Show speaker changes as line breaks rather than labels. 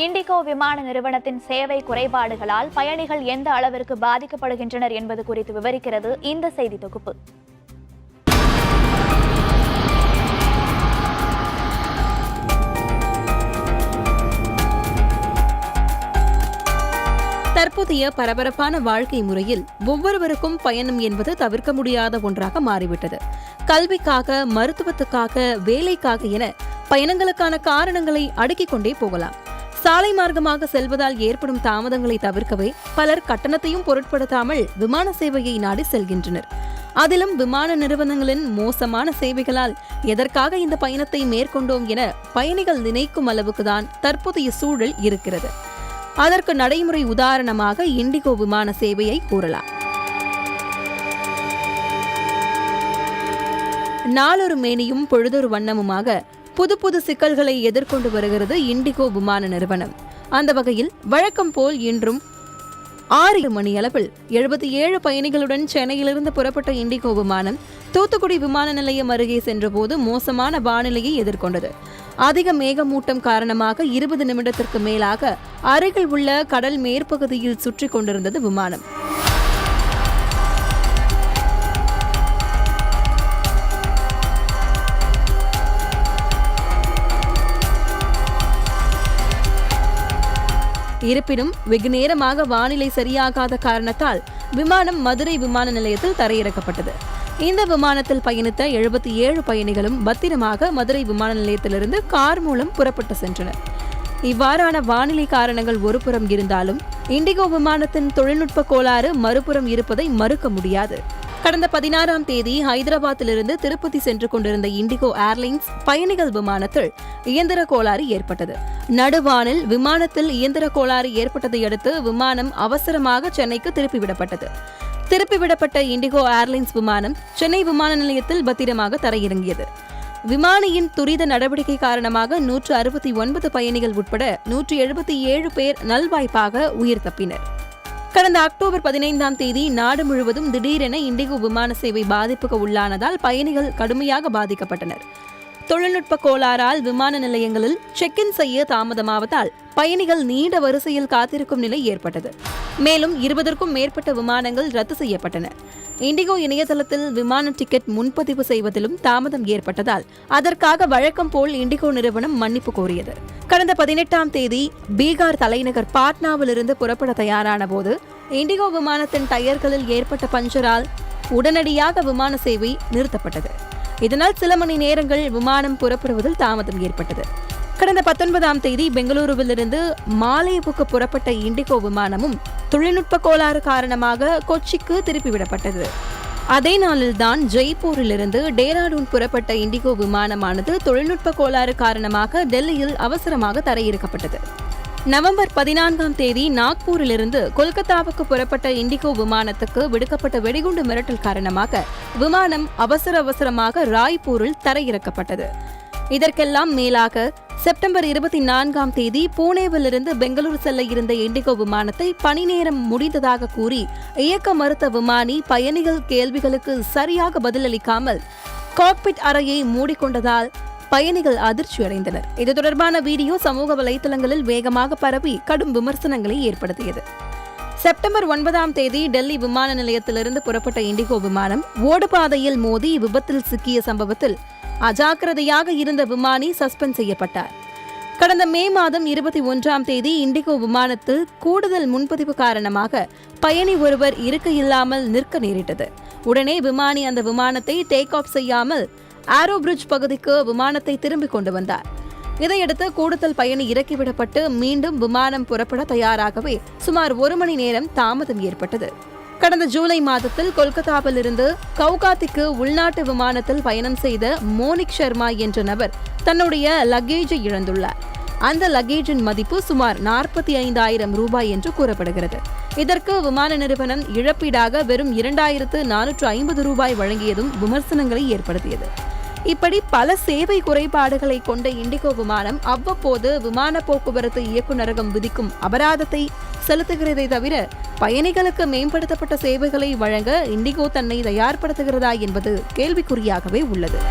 Indigo விமான நிறுவனத்தின் சேவை குறைபாடுகளால் பயணிகள் எந்த அளவிற்கு பாதிக்கப்படுகின்றனர் என்பது குறித்து விவரிக்கிறது இந்த செய்தி தொகுப்பு.
தற்போதைய பரபரப்பான வாழ்க்கை முறையில் ஒவ்வொருவருக்கும் பயணம் என்பது தவிர்க்க முடியாத ஒன்றாக மாறிவிட்டது. கல்விக்காக, மருத்துவத்துக்காக, வேலைக்காக என பயணங்களுக்கான காரணங்களை அடுக்கிக் கொண்டே போகலாம். சாலை மார்க்கமாக செல்வதால் ஏற்படும் தாமதங்களை தவிர்க்கவே பலர் கட்டணத்தையும் பொருட்படுத்தாமல் விமான சேவையை நாடி செல்கின்றனர். அதிலும் விமான நிறுவனங்களின் மோசமான சேவைகளால் எதற்காக இந்த பயணத்தை மேற்கொண்டோம் என பயணிகள் நினைக்கும் அளவுக்குதான் தற்போதைய சூழல் இருக்கிறது. அதற்கு நடைமுறை உதாரணமாக இண்டிகோ விமான சேவையை கூறலாம். நாளொரு மேனியும் பொழுதொரு வண்ணமுமாக புது புது சிக்கல்களை எதிர்கொண்டு வருகிறது இண்டிகோ விமான நிறுவனம். அந்த வகையில் வழக்கம் போல் இன்றும் 6 மணியளவில் 77 பயணிகளுடன் சென்னையிலிருந்து புறப்பட்ட இண்டிகோ விமானம் தூத்துக்குடி விமான நிலையம் அருகே சென்றபோது மோசமான வானிலையை எதிர்கொண்டது. அதிக மேகமூட்டம் காரணமாக 20 நிமிடத்திற்கு மேலாக அருகில் உள்ள கடல் மேற்பகுதியில் சுற்றி கொண்டிருந்தது விமானம். இருப்பினும் வெகு நேரமாக வானிலை சரியாகாத காரணத்தால் விமானம் மதுரை விமான நிலையத்தில் தரையிறக்கப்பட்டது. இந்த விமானத்தில் பயணித்த 77 பயணிகளும் பத்திரமாக மதுரை விமான நிலையத்திலிருந்து கார் மூலம் புறப்பட்டு சென்றனர். இவ்வாறான வானிலை காரணங்கள் ஒருபுறம் இருந்தாலும் இண்டிகோ விமானத்தின் தொழில்நுட்ப கோளாறு மறுபுறம் இருப்பதை மறுக்க முடியாது. கடந்த 16ஆம் தேதி ஹைதராபாத்திலிருந்து திருப்பதி சென்று கொண்டிருந்த இண்டிகோ ஏர்லைன்ஸ் பயணிகள் விமானத்தில் இயந்திர கோளாறு ஏற்பட்டது. நடுவானில் விமானத்தில் இயந்திர கோளாறு ஏற்பட்டதை அடுத்து விமானம் அவசரமாக சென்னைக்கு திருப்பிவிடப்பட்டது. திருப்பிவிடப்பட்ட இண்டிகோ ஏர்லைன்ஸ் விமானம் சென்னை விமான நிலையத்தில் பத்திரமாக தரையிறங்கியது. விமானியின் துரித நடவடிக்கை காரணமாக 169 பயணிகள் உட்பட 177 பேர் நல்வாய்ப்பாக உயிர் தப்பினர். கடந்த அக்டோபர் 15ஆம் தேதி நாடு முழுவதும் திடீரென இண்டிகோ விமான சேவை பாதிப்புக்கு உள்ளானதால் பயணிகள் கடுமையாக பாதிக்கப்பட்டனர். தொழில்நுட்ப கோளாறால் விமான நிலையங்களில் செக்-இன் செய்ய தாமதமாவதால் பயணிகள் நீண்ட வரிசையில் காத்திருக்கும் நிலை ஏற்பட்டது. மேலும் 20க்கும் மேற்பட்ட விமானங்கள் ரத்து செய்யப்பட்டன. இண்டிகோ இணையதளத்தில் விமான டிக்கெட் முன்பதிவு செய்வதிலும் தாமதம் ஏற்பட்டதால் அதற்காக வழக்கம் போல் இண்டிகோ நிறுவனம் மன்னிப்பு கோரியது. கடந்த 18ஆம் தேதி பீகார் தலைநகர் பாட்னாவிலிருந்து புறப்பட தயாரான போது இண்டிகோ விமானத்தின் டயர்களில் ஏற்பட்ட பஞ்சரால் உடனடியாக விமான சேவை நிறுத்தப்பட்டது. இதனால் சில மணி நேரங்கள் விமானம் புறப்படுவதில் தாமதம் ஏற்பட்டது. கடந்த 19ஆம் தேதி பெங்களூருவிலிருந்து மாலேவுக்கு புறப்பட்ட இண்டிகோ விமானமும் தொழில்நுட்ப கோளாறு காரணமாக கொச்சிக்கு திருப்பிவிடப்பட்டது. அதே நாளில்தான் ஜெய்ப்பூரிலிருந்து டேராடூன் புறப்பட்ட இண்டிகோ விமானமானது தொழில்நுட்ப கோளாறு காரணமாக டெல்லியில் அவசரமாக தரையிறக்கப்பட்டது. நவம்பர் 14ஆம் தேதி நாக்பூரிலிருந்து கொல்கத்தாவுக்கு புறப்பட்ட இண்டிகோ விமானத்துக்கு விடுக்கப்பட்ட வெடிகுண்டு மிரட்டல் காரணமாக விமானம் அவசரமாக ராய்ப்பூரில் தரையிறக்கப்பட்டது. இதற்கெல்லாம் மேலாக செப்டம்பர் 24ஆம் தேதி புனேவிலிருந்து பெங்களூரு செல்ல இருந்த இண்டிகோ விமானத்தை பணி நேரம் முடிந்ததாக கூறி இயக்க மறுத்த விமானி பயணிகள் கேள்விகளுக்கு சரியாக பதிலளிக்காமல் காக்பிட் அறையை மூடிக்கொண்டதால் பயணிகள் அதிர்ச்சியடைந்தனர். இது தொடர்பான வீடியோ சமூக வலைதளங்களில் வேகமாக பரவி கடும் விமர்சனங்களை ஏற்படுத்தியது. செப்டம்பர் 9ஆம் தேதி டெல்லி விமான நிலையத்திலிருந்து புறப்பட்ட இண்டிகோ விமானம் ஓடுபாதையில் மோதி விபத்தில் சிக்கிய சம்பவத்தில் அஜாக்கிரதையாக இருந்த விமானி சஸ்பெண்ட் செய்யப்பட்டார். கடந்த மே மாதம் 21ஆம் தேதி இண்டிகோ விமானத்தில் கூடுதல் முன்பதிவு காரணமாக பயணி ஒருவர் இருக்கை இல்லாமல் நிற்க நேரிட்டது. உடனே விமானி அந்த விமானத்தை டேக் ஆஃப் செய்யாமல் ஆரோ பிரிட்ஜ் பகுதிக்கு விமானத்தை திரும்பிக் கொண்டு வந்தார். இதையடுத்து கூடுதல் பயணி இறக்கிவிடப்பட்டு மீண்டும் விமானம் புறப்பட தயாராகவே சுமார் 1 மணி நேரம் தாமதம் ஏற்பட்டது. கடந்த ஜூலை மாதத்தில் கொல்கத்தாவிலிருந்து கவுகாத்திக்கு உள்நாட்டு விமானத்தில் பயணம் செய்த மோனிக் சர்மா என்ற நபர் தன்னுடைய லக்கேஜை இழந்துள்ளார். அந்த லக்கேஜின் மதிப்பு சுமார் 45,000 ரூபாய் என்று கூறப்படுகிறது. இதற்கு விமான நிறுவனம் இழப்பீடாக வெறும் 2,450 ரூபாய் வழங்கியதும் விமர்சனங்களை ஏற்படுத்தியது. இப்படி பல சேவை குறைபாடுகளை கொண்ட இண்டிகோ விமானம் அவ்வப்போது விமான போக்குவரத்து இயக்குநரகம் விதிக்கும் அபராதத்தை செலுத்துகிறதை தவிர பயணிகளுக்கு மேம்படுத்தப்பட்ட சேவைகளை வழங்க இண்டிகோ தன்னை தயார்படுத்துகிறதா என்பது கேள்விக்குறியாகவே உள்ளது.